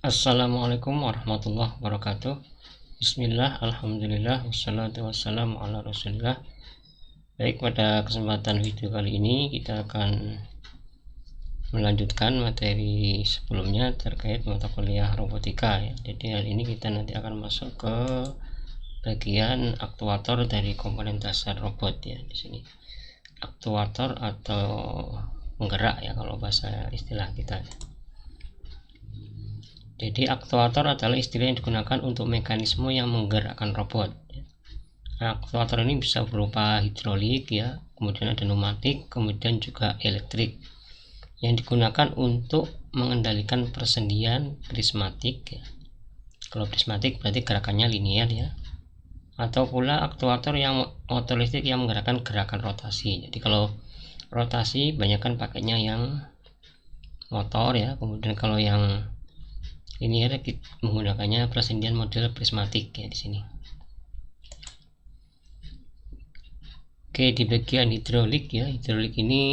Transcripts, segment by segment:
Assalamualaikum warahmatullahi wabarakatuh. Bismillah, alhamdulillah, wassalatu wassalamu ala rasulillah. Baik, pada kesempatan video kali ini kita akan melanjutkan materi sebelumnya terkait mata kuliah robotika ya. Jadi hari ini kita nanti akan masuk ke bagian aktuator dari komponen dasar robot ya. Di sini aktuator atau penggerak ya kalau bahasa istilah kita ya. Jadi aktuator adalah istilah yang digunakan untuk mekanisme yang menggerakkan robot. Aktuator ini bisa berupa hidrolik ya, kemudian ada pneumatik, kemudian juga elektrik yang digunakan untuk mengendalikan persendian prismatik ya. Kalau prismatik berarti gerakannya linear ya. Atau pula aktuator yang motor listrik yang menggerakkan gerakan rotasi. Jadi kalau rotasi banyakkan pakainya yang motor ya, kemudian kalau yang ini ada menggunakannya persendian model prismatik ya di sini. Oke, di bagian hidrolik ya, hidrolik ini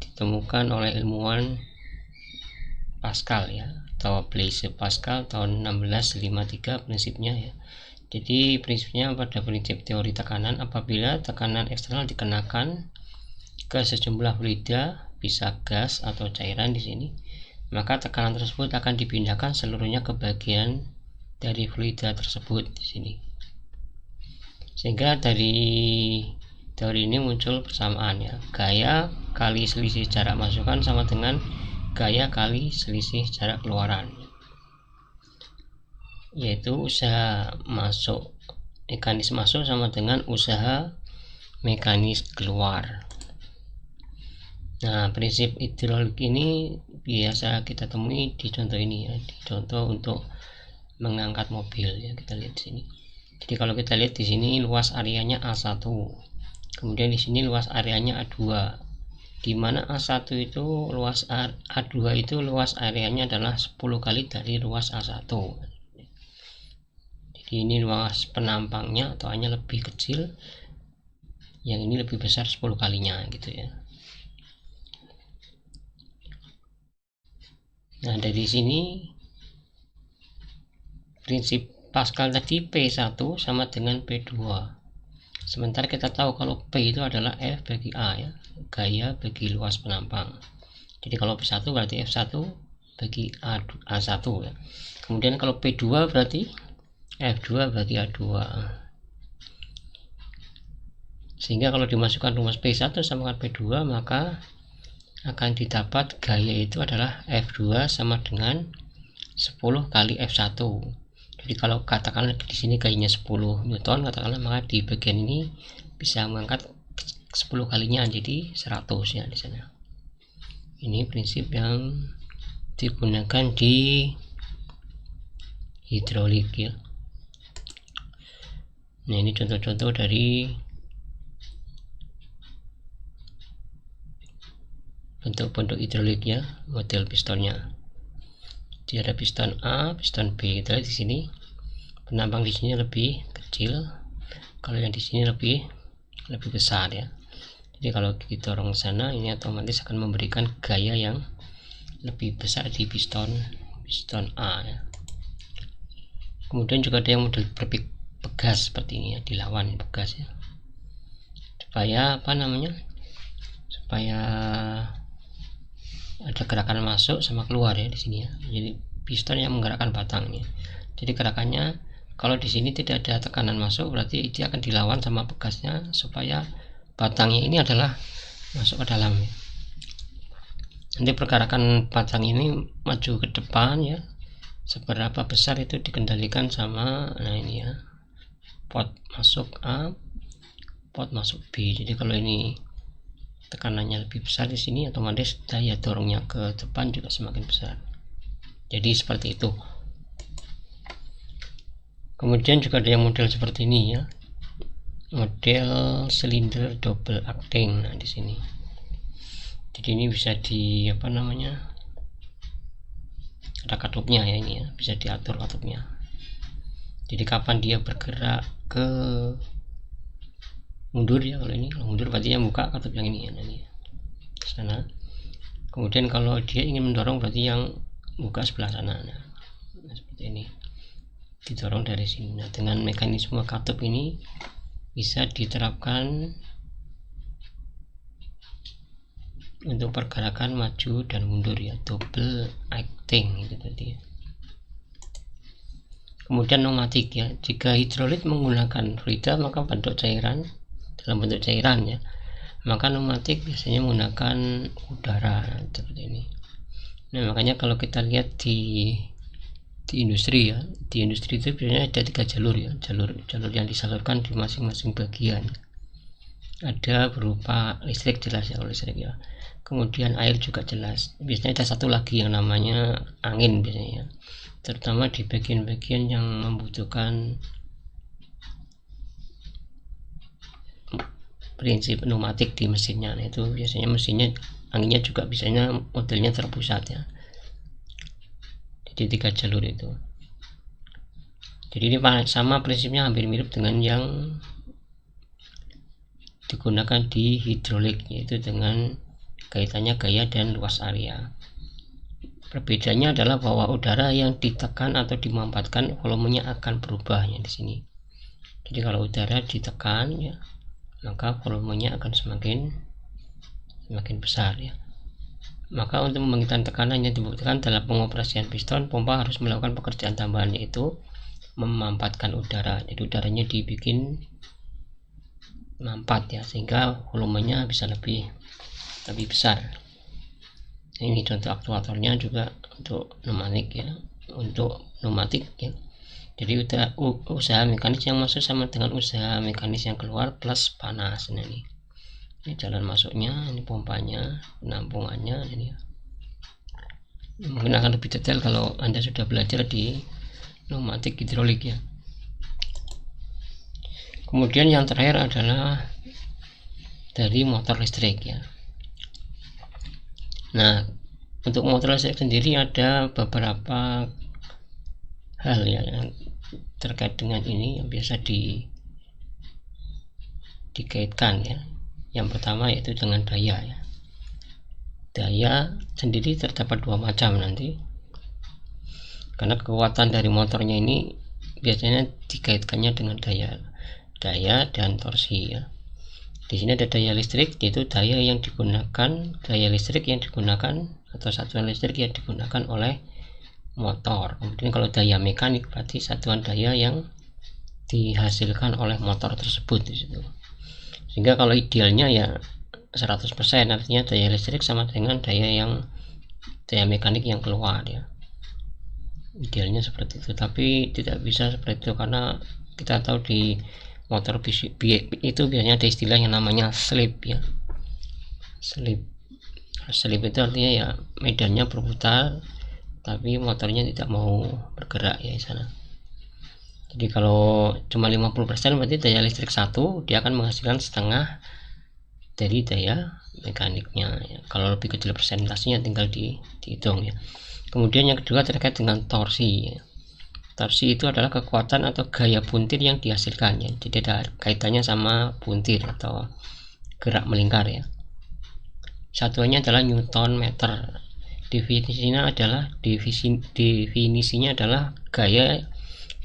ditemukan oleh ilmuwan Pascal ya, atau Blaise Pascal tahun 1653 prinsipnya ya. Jadi prinsipnya pada prinsip teori tekanan, apabila tekanan eksternal dikenakan ke sejumlah fluida, bisa gas atau cairan di sini, maka tekanan tersebut akan dipindahkan seluruhnya ke bagian dari fluida tersebut di sini. Sehingga dari teori ini muncul persamaan ya, gaya kali selisih jarak masukan sama dengan gaya kali selisih jarak keluaran, yaitu usaha masuk mekanis masuk sama dengan usaha mekanis keluar. Nah, prinsip hidrolik ini biasa kita temui di contoh ini ya, di contoh untuk mengangkat mobil ya, kita lihat di sini. Jadi kalau kita lihat di sini luas areanya A1, kemudian di sini luas areanya A2, di mana A1 itu luas A2 itu luas areanya adalah 10 kali dari luas A1. Jadi ini luas penampangnya atau hanya lebih kecil, yang ini lebih besar 10 kalinya gitu ya. Nah, dari sini prinsip Pascal tadi P1 sama dengan P2. Sementara kita tahu kalau P itu adalah F bagi A ya, gaya bagi luas penampang. Jadi kalau P1 berarti F1 bagi A1 ya. Kemudian kalau P2 berarti F2 bagi A2. Sehingga kalau dimasukkan rumus P1 sama dengan P2, maka akan didapat gaya itu adalah F2 sama dengan 10 kali F1. Jadi kalau katakanlah di sini gayanya 10 Newton, katakanlah, maka di bagian ini bisa mengangkat 10 kalinya jadi 100 ya di sana. Ini prinsip yang digunakan di hidrolik ya. Nah, ini contoh-contoh dari bentuk-bentuk hidrolik ya, model pistonnya. Jadi ada piston A, piston B. Kita lihat di sini penampang di sini lebih kecil, kalau yang di sini lebih besar ya. Jadi kalau didorong ke sana, ini otomatis akan memberikan gaya yang lebih besar di piston A ya. Kemudian juga ada yang model berpegas seperti ini ya, dilawan pegas ya. Supaya supaya ada gerakan masuk sama keluar ya di sini ya. Jadi piston yang menggerakkan batangnya. Jadi gerakannya kalau di sini tidak ada tekanan masuk, berarti dia akan dilawan sama pegasnya supaya batangnya ini adalah masuk ke dalam ya. Nanti pergerakan batang ini maju ke depan ya, seberapa besar itu dikendalikan sama ini ya, pot masuk A, pot masuk B. Jadi kalau ini tekanannya lebih besar di sini, otomatis daya dorongnya ke depan juga semakin besar. Jadi seperti itu. Kemudian juga ada yang model seperti ini ya, model silinder double acting. Nah, di sini. Jadi ini bisa di ada katupnya ya, ini ya, bisa diatur katupnya. Jadi kapan dia bergerak ke mundur ya, kalau mundur berarti yang buka katup yang ini ya, ini sana. Kemudian kalau dia ingin mendorong berarti yang buka sebelah sana. Nah, Nah, seperti ini didorong dari sini. Nah, dengan mekanisme katup ini bisa diterapkan untuk pergerakan maju dan mundur ya, double acting itu tadi ya. Kemudian pneumatik ya, jika hidrolik menggunakan fluida maka dalam bentuk cairan ya, maka pneumatik biasanya menggunakan udara seperti ini. Nah, makanya kalau kita lihat di industri ya, di industri itu biasanya ada 3 jalur ya, jalur yang disalurkan di masing-masing bagian. Ada berupa listrik, jelas ya, listrik ya, kemudian air juga jelas. Biasanya ada satu lagi yang namanya angin biasanya ya, terutama di bagian-bagian yang membutuhkan prinsip pneumatik di mesinnya. Nah, itu biasanya mesinnya anginnya juga biasanya modelnya terpusat ya, jadi 3 jalur itu. Jadi ini sama prinsipnya, hampir mirip dengan yang digunakan di hidrolik, yaitu dengan kaitannya gaya dan luas area. Perbedaannya adalah bahwa udara yang ditekan atau dimampatkan volumenya akan berubah ya di sini. Jadi kalau udara ditekan ya, maka volumenya akan semakin besar ya. Maka untuk membangkitkan tekanan yang dibutuhkan dalam pengoperasian piston, pompa harus melakukan pekerjaan tambahan, yaitu memampatkan udara. Jadi udaranya dibikin mampat ya, sehingga volumenya bisa lebih besar. Ini contoh aktuatornya juga untuk pneumatik ya, ya. Jadi usaha mekanis yang masuk sama dengan usaha mekanis yang keluar plus panas. Nah, ini jalan masuknya, ini pompanya, penampungannya ini ya. Mungkin akan lebih detail kalau Anda sudah belajar di pneumatik hidrolik ya. Kemudian yang terakhir adalah dari motor listrik ya. Nah, untuk motor listrik sendiri ada beberapa hal ya yang terkait dengan ini yang biasa dikaitkan ya. Yang pertama yaitu dengan daya ya. Daya sendiri terdapat 2 macam nanti, karena kekuatan dari motornya ini biasanya dikaitkannya dengan daya dan torsi ya. Di sini ada daya listrik, yaitu daya listrik yang digunakan atau satuan listrik yang digunakan oleh motor. Kemudian kalau daya mekanik berarti satuan daya yang dihasilkan oleh motor tersebut di situ. Sehingga kalau idealnya ya 100%, artinya daya listrik sama dengan daya mekanik yang keluar ya. Idealnya seperti itu, tapi tidak bisa seperti itu karena kita tahu di motor itu biasanya ada istilah yang namanya slip ya. Slip itu artinya ya medannya berputar tapi motornya tidak mau bergerak ya di sana. Jadi kalau cuma 50% berarti daya listrik 1 dia akan menghasilkan setengah dari daya mekaniknya ya. Kalau lebih kecil persentasenya tinggal dihitung ya. Kemudian yang kedua terkait dengan torsi ya. Torsi itu adalah kekuatan atau gaya puntir yang dihasilkan ya. Jadi ada kaitannya sama puntir atau gerak melingkar ya. Satuannya adalah Newton meter. Definisinya adalah gaya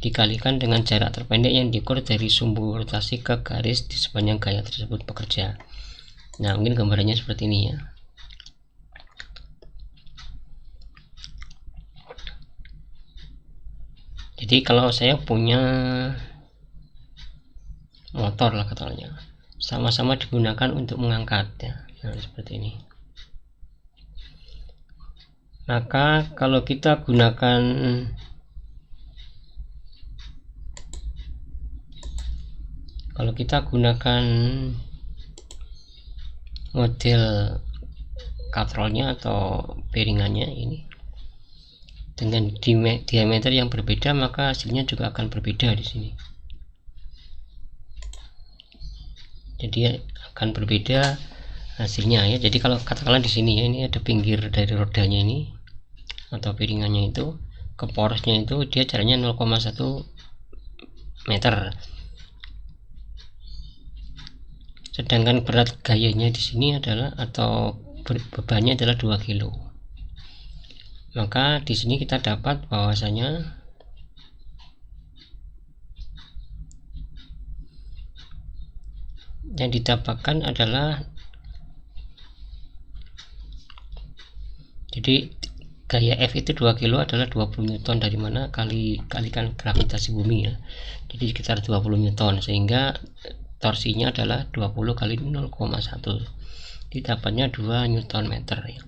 dikalikan dengan jarak terpendek yang diukur dari sumbu rotasi ke garis di sepanjang gaya tersebut bekerja. Nah, mungkin gambarannya seperti ini ya. Jadi kalau saya punya motor lah katanya, sama-sama digunakan untuk mengangkat ya. Nah, seperti ini. Maka kalau kita gunakan model katrolnya atau bearingannya ini dengan diameter yang berbeda, maka hasilnya juga akan berbeda di sini. Jadi akan berbeda hasilnya ya. Jadi kalau katakanlah di sini ya, ini ada pinggir dari rodanya ini atau piringannya itu ke porosnya itu dia jaraknya 0,1 meter. Sedangkan berat gayanya di sini adalah atau bebannya adalah 2 kilo. Maka di sini kita dapat bahwasanya yang didapatkan adalah, jadi gaya F itu 2 kilo adalah 20 Newton, dari mana kalikan gravitasi bumi ya, jadi sekitar 20 Newton, sehingga torsinya adalah 20 kali 0,1, didapatnya 2 Newton meter ya.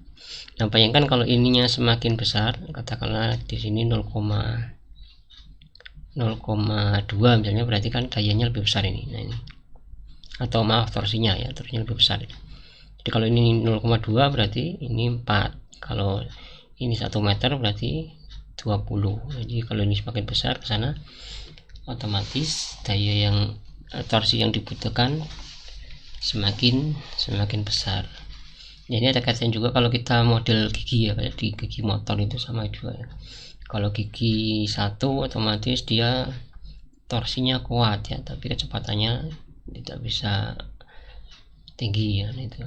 Nah, bayangkan kalau ininya semakin besar, katakanlah di sini 0,2 misalnya, berarti kan dayanya lebih besar ini. Nah, ini, atau maaf, torsinya ya, torsinya lebih besar. Jadi kalau ini 0,2 berarti ini 4, kalau ini 1 meter berarti 20. Jadi kalau ini semakin besar ke sana, otomatis daya yang torsi yang dibutuhkan semakin besar. Jadi ada kaitan juga kalau kita model gigi ya, kayak di gigi motor itu sama juga ya. Kalau gigi 1 otomatis dia torsinya kuat ya, tapi kecepatannya tidak bisa tinggi ya. Itu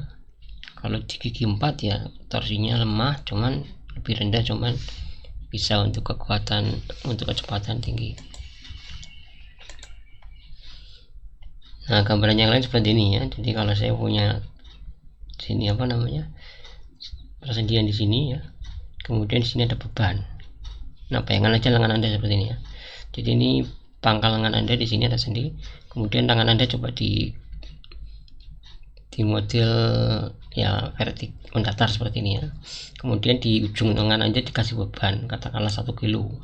kalau di gigi 4 ya torsinya lemah, cuman lebih rendah, cuman bisa untuk kecepatan tinggi. Nah, gambaran yang lain seperti ini ya. Jadi kalau saya punya sini persediaan di sini ya, kemudian di sini ada beban. Nah, bayangkan aja lengan Anda seperti ini ya. Jadi ini pangkal lengan Anda, di sini ada sendi, kemudian tangan Anda coba di model ya mendatar seperti ini ya. Kemudian di ujung lengan Anda dikasih beban katakanlah 1 kilo.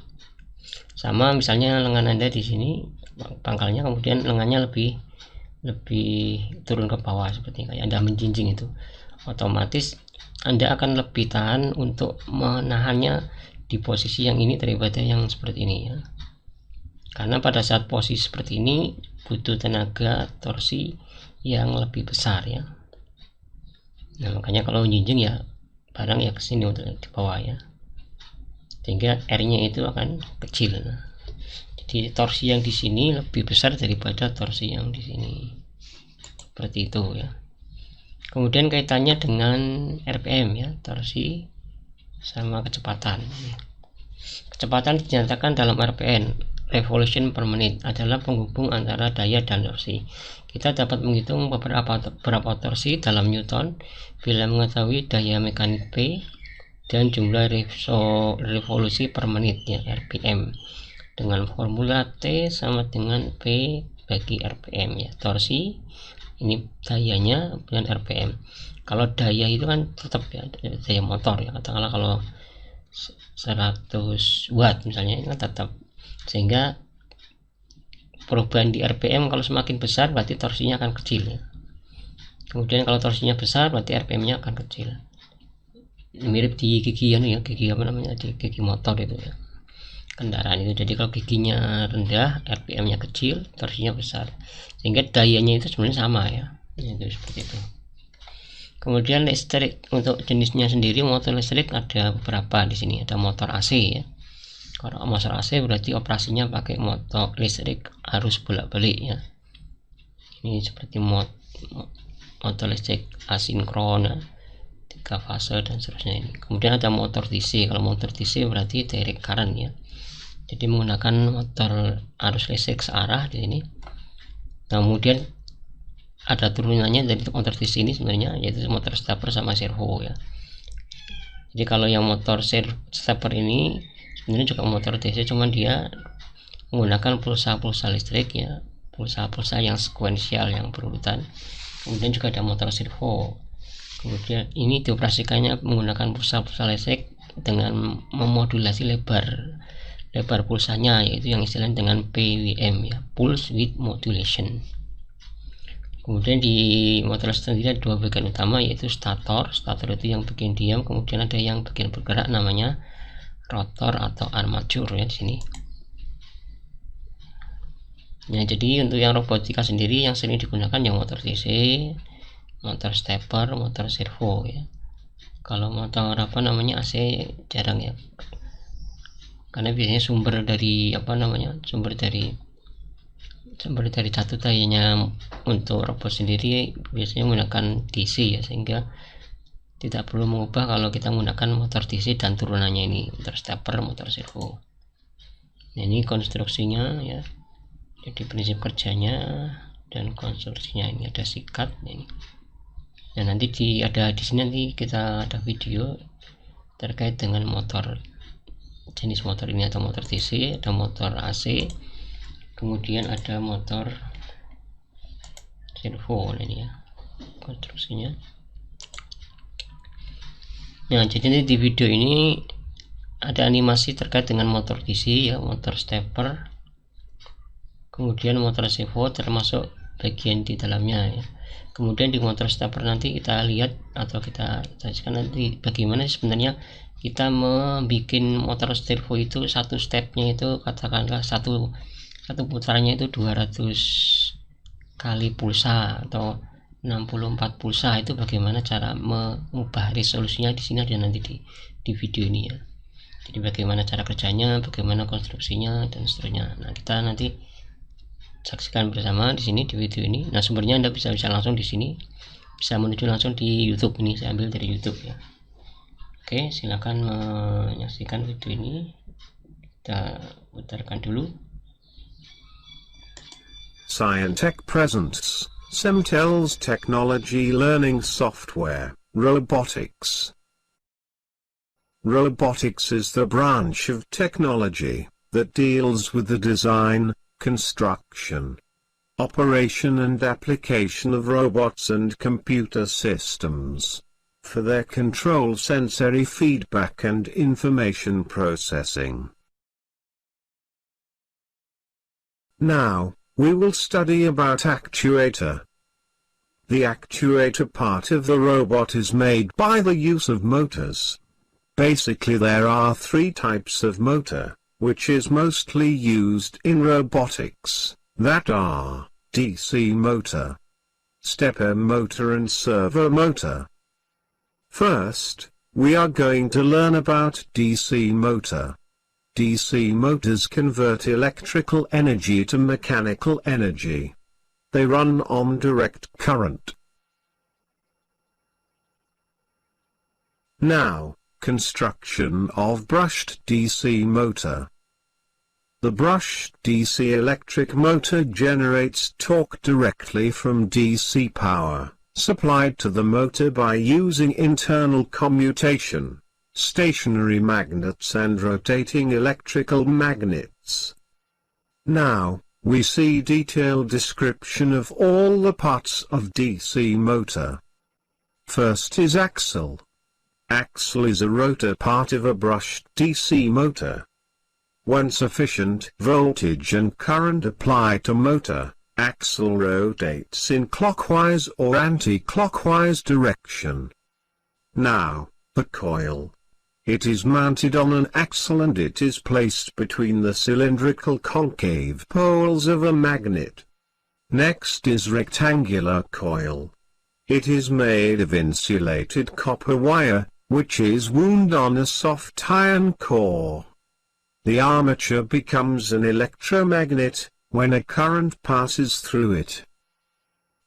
Sama misalnya lengan Anda di sini pangkalnya, kemudian lengannya lebih turun ke bawah seperti kayak Anda menjinjing, itu otomatis Anda akan lebih tahan untuk menahannya di posisi yang ini daripada yang seperti ini ya. Karena pada saat posisi seperti ini butuh tenaga torsi yang lebih besar ya. Nah, makanya kalau menjinjing ya barang ya kesini untuk di bawah ya, sehingga R-nya itu akan kecil. Nah, jadi torsi yang di sini lebih besar daripada torsi yang di sini, seperti itu ya. Kemudian kaitannya dengan RPM ya, torsi sama kecepatan. Kecepatan dinyatakan dalam RPM, revolution per menit, adalah penghubung antara daya dan torsi. Kita dapat menghitung berapa torsi dalam Newton bila mengetahui daya mekanik P dan jumlah revolusi per menit ya, RPM, dengan formula T sama dengan P bagi RPM ya. Torsi ini dayanya dan RPM. Kalau daya itu kan tetap ya, daya motor ya, katakanlah kalau 100 watt misalnya, ini kan tetap, sehingga perubahan di RPM kalau semakin besar berarti torsinya akan kecil ya. Kemudian kalau torsinya besar berarti RPM-nya akan kecil. Mirip di gigi ya, gigi di gigi motor itu ya, kendaraan itu. Jadi kalau giginya rendah, RPM-nya kecil, torsinya besar, sehingga dayanya itu sebenarnya sama ya. Itu seperti itu. Kemudian listrik, untuk jenisnya sendiri motor listrik ada beberapa di sini. Ada motor AC ya. Kalau motor AC berarti operasinya pakai motor listrik arus bolak-balik ya. Ini seperti motor listrik asinkron ya, 3 fase dan seterusnya ini. Kemudian ada motor DC. Kalau motor DC berarti direct current ya. Jadi menggunakan motor arus listrik searah di sini. Nah, kemudian ada turunannya dari motor DC ini sebenarnya, yaitu motor stepper sama servo ya. Jadi kalau yang motor stepper ini sebenarnya juga motor DC, cuman dia menggunakan pulsa listrik ya, pulsa yang sekuensial yang berurutan. Kemudian juga ada motor servo. Kemudian ini dioperasikannya menggunakan pulsa listrik dengan memodulasi lebar pulsanya, yaitu yang istilahnya dengan PWM ya, pulse width modulation. Kemudian di motor sendiri ada 2 bagian utama, yaitu stator itu yang bagian diam, kemudian ada yang bagian bergerak namanya rotor atau armature ya di sini. Nah, jadi untuk yang robotika sendiri yang sering digunakan yang motor DC, motor stepper, motor servo ya. Kalau motor AC jarang ya, karena biasanya sumber dari satu dayanya untuk robot sendiri biasanya menggunakan DC ya, sehingga Tidak perlu mengubah kalau kita menggunakan motor DC dan turunannya ini, motor stepper, motor servo. Nah, ini konstruksinya ya. Jadi prinsip kerjanya dan konstruksinya, ini ada sikat ini. Nah, nanti ada di sini nanti kita ada video terkait dengan motor, jenis motor ini, atau motor DC, ada motor AC, kemudian ada motor servo. Nah, ini ya konstruksinya. Nah, jadi nanti di video ini ada animasi terkait dengan motor DC ya, motor stepper, kemudian motor servo termasuk bagian di dalamnya ya. Kemudian di motor stepper nanti kita lihat atau kita saksikan nanti bagaimana sebenarnya kita membuat motor servo itu. Satu stepnya itu katakanlah satu putarannya itu 200 kali pulsa atau 64 pulsa. Itu bagaimana cara mengubah resolusinya di sini ada nanti di video ini ya. Jadi bagaimana cara kerjanya, bagaimana konstruksinya dan seterusnya. Nah, kita nanti saksikan bersama di sini di video ini. Nah, sumbernya Anda bisa langsung di sini, bisa menuju langsung di YouTube. Ini saya ambil dari YouTube ya. Oke, silakan menyaksikan video ini. Kita putarkan dulu. Scientech presents Semtel's technology learning software, robotics. Robotics is the branch of technology that deals with the design, construction, operation and application of robots and computer systems for their control, sensory feedback and information processing. Now, we will study about actuator. The actuator part of the robot is made by the use of motors. Basically there are three types of motor, which is mostly used in robotics, that are DC motor, stepper motor and servo motor. First, we are going to learn about DC motor. DC motors convert electrical energy to mechanical energy. They run on direct current. Now, construction of brushed DC motor. The brushed DC electric motor generates torque directly from DC power, supplied to the motor by using internal commutation, stationary magnets and rotating electrical magnets. Now, we see detailed description of all the parts of DC motor. First is axle. Axle is a rotor part of a brushed DC motor. When sufficient voltage and current apply to motor, axle rotates in clockwise or anti-clockwise direction. Now, the coil. It is mounted on an axle and it is placed between the cylindrical concave poles of a magnet. Next is rectangular coil. It is made of insulated copper wire, which is wound on a soft iron core. The armature becomes an electromagnet when a current passes through it.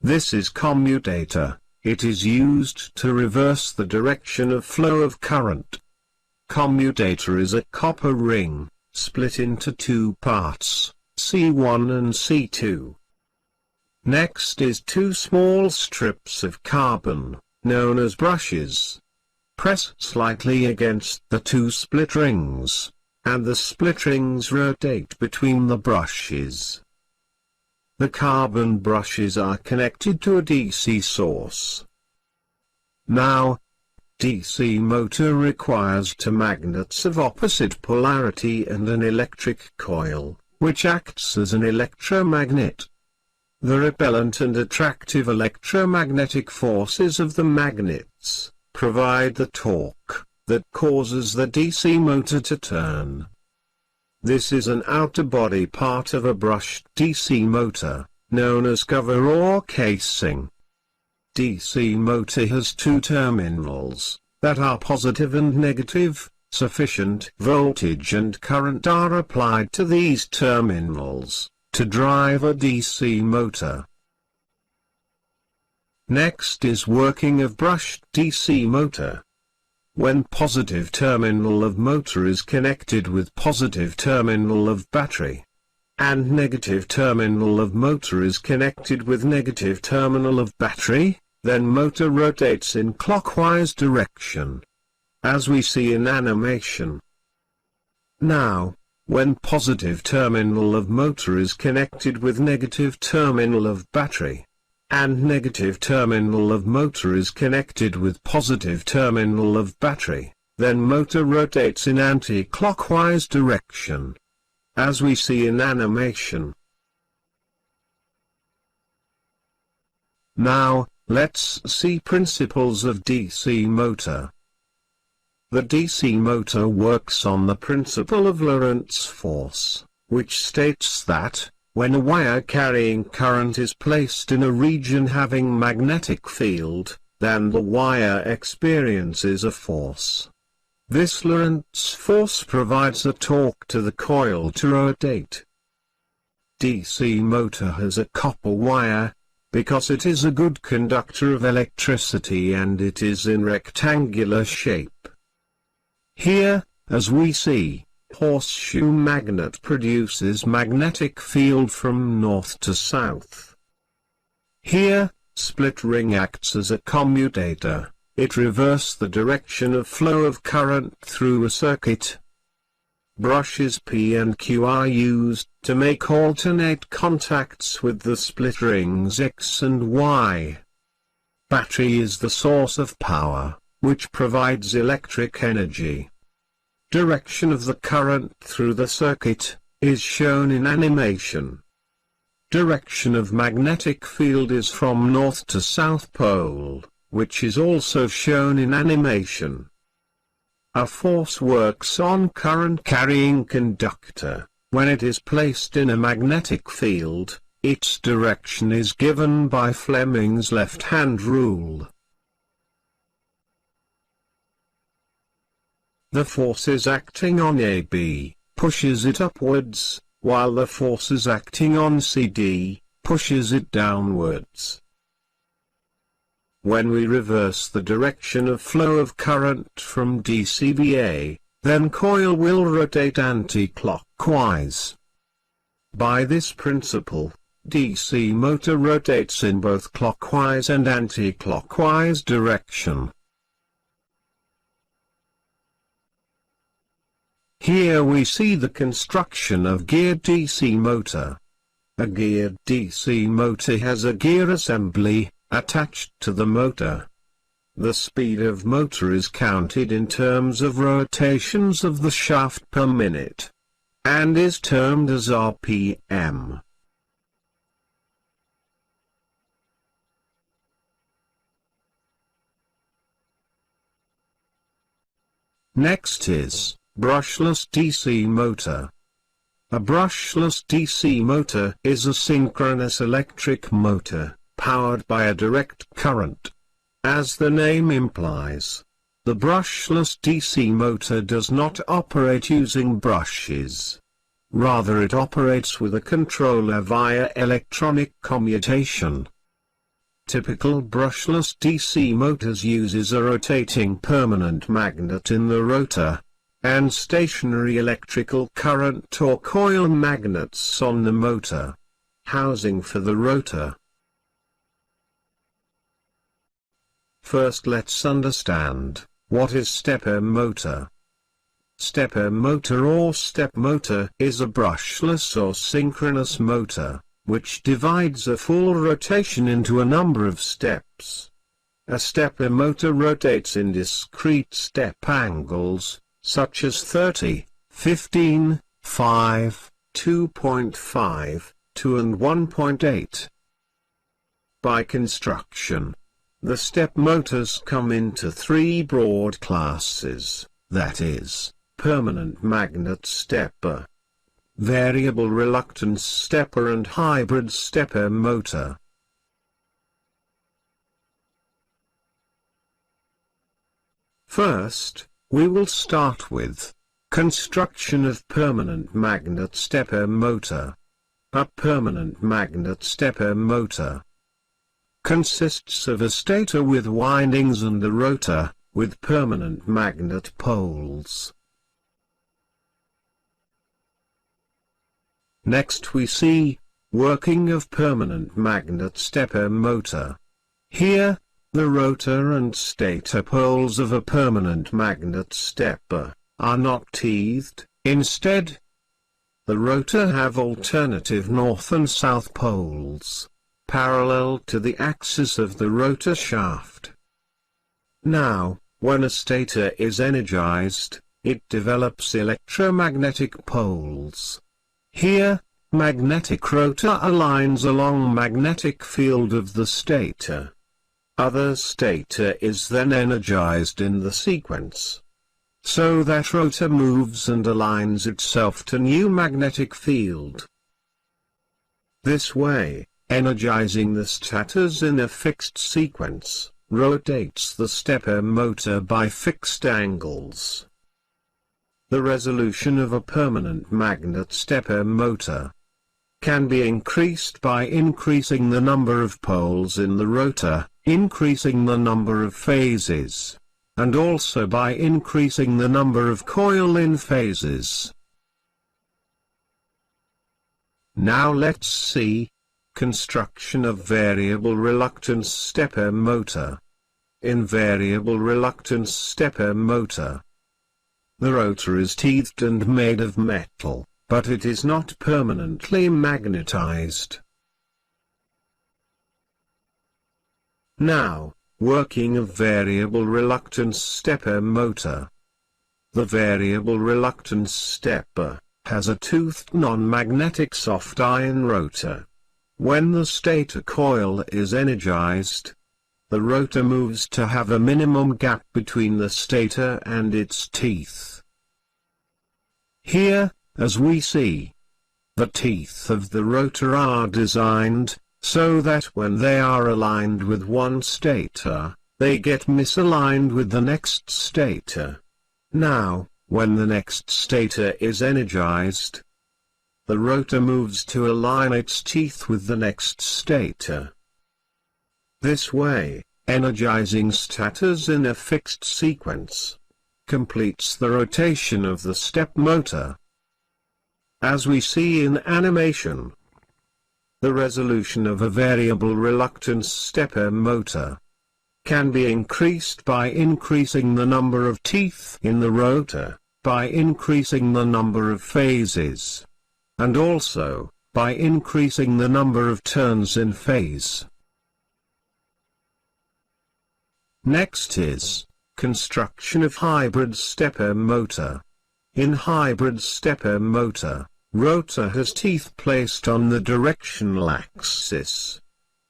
This is commutator. It is used to reverse the direction of flow of current. Commutator is a copper ring, split into two parts, C1 and C2. Next is two small strips of carbon, known as brushes. Press slightly against the two split rings, and the split rings rotate between the brushes. The carbon brushes are connected to a DC source. Now, DC motor requires two magnets of opposite polarity and an electric coil, which acts as an electromagnet. The repellent and attractive electromagnetic forces of the magnets provide the torque that causes the DC motor to turn. This is an outer body part of a brushed DC motor, known as cover or casing. DC motor has two terminals that are positive and negative. Sufficient voltage and current are applied to these terminals to drive a DC motor. Next is working of brushed DC motor. When positive terminal of motor is connected with positive terminal of battery, and negative terminal of motor is connected with negative terminal of battery, then motor rotates in clockwise direction, as we see in animation. Now, when positive terminal of motor is connected with negative terminal of battery, and negative terminal of motor is connected with positive terminal of battery, then motor rotates in anti-clockwise direction, as we see in animation. Now, let's see principles of DC motor. The DC motor works on the principle of Lorentz force, which states that, when a wire carrying current is placed in a region having magnetic field, then the wire experiences a force. This Lorentz force provides a torque to the coil to rotate. DC motor has a copper wire, because it is a good conductor of electricity and it is in rectangular shape. Here, as we see, horseshoe magnet produces magnetic field from north to south. Here, split ring acts as a commutator. It reverses the direction of flow of current through a circuit. Brushes P and Q are used to make alternate contacts with the split rings X and Y. Battery is the source of power, which provides electric energy. Direction of the current through the circuit is shown in animation. Direction of magnetic field is from north to south pole, which is also shown in animation. A force works on current-carrying conductor. When it is placed in a magnetic field, its direction is given by Fleming's left-hand rule. The forces acting on AB pushes it upwards, while the forces acting on CD pushes it downwards. When we reverse the direction of flow of current from DCBA, then coil will rotate anti-clockwise. By this principle, DC motor rotates in both clockwise and anti-clockwise direction. Here we see the construction of geared DC motor. A geared DC motor has a gear assembly attached to the motor. The speed of motor is counted in terms of rotations of the shaft per minute, and is termed as RPM. Next is brushless DC motor. A brushless DC motor is a synchronous electric motor, powered by a direct current. As the name implies, the brushless DC motor does not operate using brushes. Rather, it operates with a controller via electronic commutation. Typical brushless DC motors uses a rotating permanent magnet in the rotor, and stationary electrical current or coil magnets on the motor housing for the rotor. First, let's understand what is stepper motor. Stepper motor or step motor is a brushless or synchronous motor, which divides a full rotation into a number of steps. A stepper motor rotates in discrete step angles, such as 30, 15, 5, 2.5, 2 and 1.8. By construction, the step motors come into three broad classes, that is, permanent magnet stepper, variable reluctance stepper and hybrid stepper motor. First, we will start with construction of permanent magnet stepper motor. A permanent magnet stepper motor consists of a stator with windings and a rotor, with permanent magnet poles. Next we see, working of permanent magnet stepper motor. Here, the rotor and stator poles of a permanent magnet stepper are not teethed. Instead, the rotor have alternative north and south poles, parallel to the axis of the rotor shaft. Now, when a stator is energized, it develops electromagnetic poles. Here, magnetic rotor aligns along magnetic field of the stator. Other stator is then energized in the sequence, so that rotor moves and aligns itself to new magnetic field. This way, energizing the stators in a fixed sequence, rotates the stepper motor by fixed angles. The resolution of a permanent magnet stepper motor can be increased by increasing the number of poles in the rotor, increasing the number of phases, and also by increasing the number of coil-in phases. Now let's see construction of variable reluctance stepper motor. In variable reluctance stepper motor, the rotor is teethed and made of metal, but it is not permanently magnetized. Now, working of variable reluctance stepper motor. The variable reluctance stepper has a toothed non-magnetic soft iron rotor. When the stator coil is energized, the rotor moves to have a minimum gap between the stator and its teeth. Here, as we see, the teeth of the rotor are designed so that when they are aligned with one stator, they get misaligned with the next stator. Now, when the next stator is energized, the rotor moves to align its teeth with the next stator. This way, energizing stators in a fixed sequence completes the rotation of the step motor. As we see in animation, the resolution of a variable reluctance stepper motor can be increased by increasing the number of teeth in the rotor, by increasing the number of phases, and also by increasing the number of turns in phase. Next is construction of hybrid stepper motor. In hybrid stepper motor, rotor has teeth placed on the directional axis.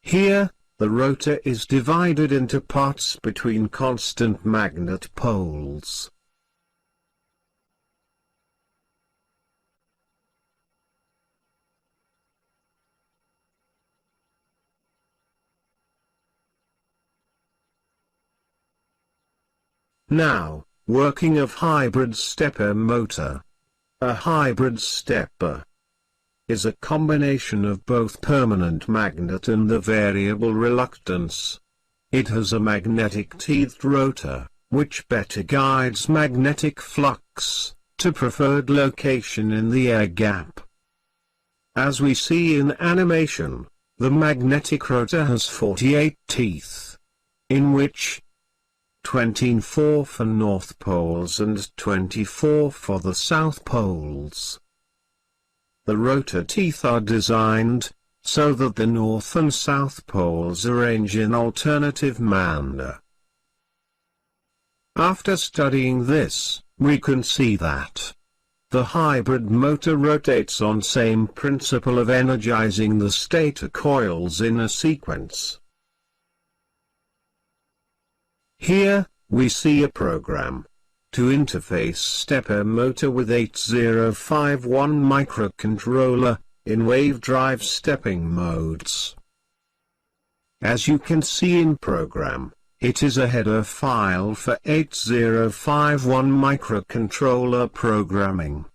Here, the rotor is divided into parts between constant magnet poles. Now, working of hybrid stepper motor. A hybrid stepper is a combination of both permanent magnet and the variable reluctance. It has a magnetic teethed rotor, which better guides magnetic flux to preferred location in the air gap. As we see in animation, the magnetic rotor has 48 teeth, in which 24 for north poles and 24 for the south poles. The rotor teeth are designed so that the north and south poles arrange in alternative manner. After studying this, we can see that the hybrid motor rotates on same principle of energizing the stator coils in a sequence. Here, we see a program to interface stepper motor with 8051 microcontroller in wave drive stepping modes. As you can see in program, it is a header file for 8051 microcontroller programming.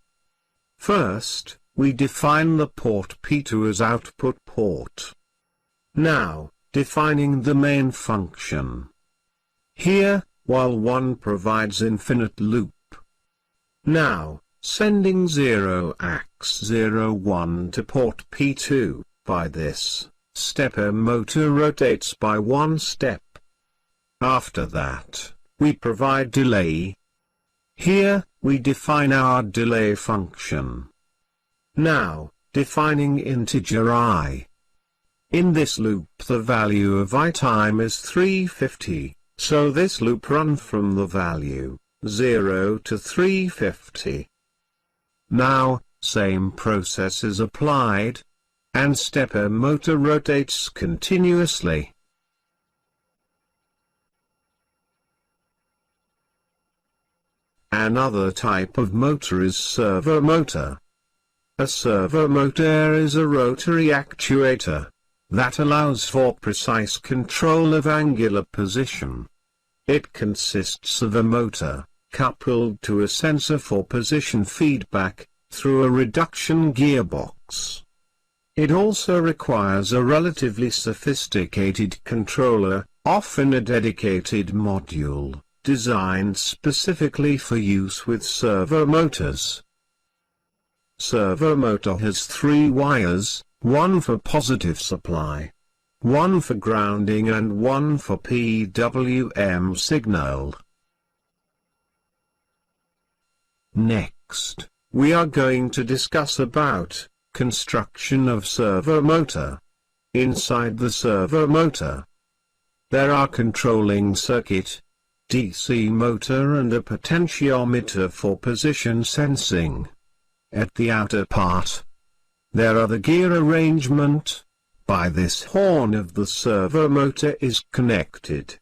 First, we define the port P2 as output port. Now, defining the main function. Here, while 1 provides infinite loop. Now, sending 0x01 to port P2, by this, stepper motor rotates by 1 step. After that, we provide delay. Here, we define our delay function. Now, defining integer I. In this loop the value of I time is 350, so this loop runs from the value 0 to 350. Now, same process is applied, and stepper motor rotates continuously. Another type of motor is servo motor. A servo motor is a rotary actuator that allows for precise control of angular position. It consists of a motor, coupled to a sensor for position feedback, through a reduction gearbox. It also requires a relatively sophisticated controller, often a dedicated module, designed specifically for use with servo motors. Servo motor has 3 wires, 1 for positive supply, 1 for grounding and 1 for PWM signal. Next, we are going to discuss about construction of servo motor. Inside the servo motor, there are controlling circuit, DC motor and a potentiometer for position sensing. At the outer part, there are the gear arrangement. By this horn of the servo motor is connected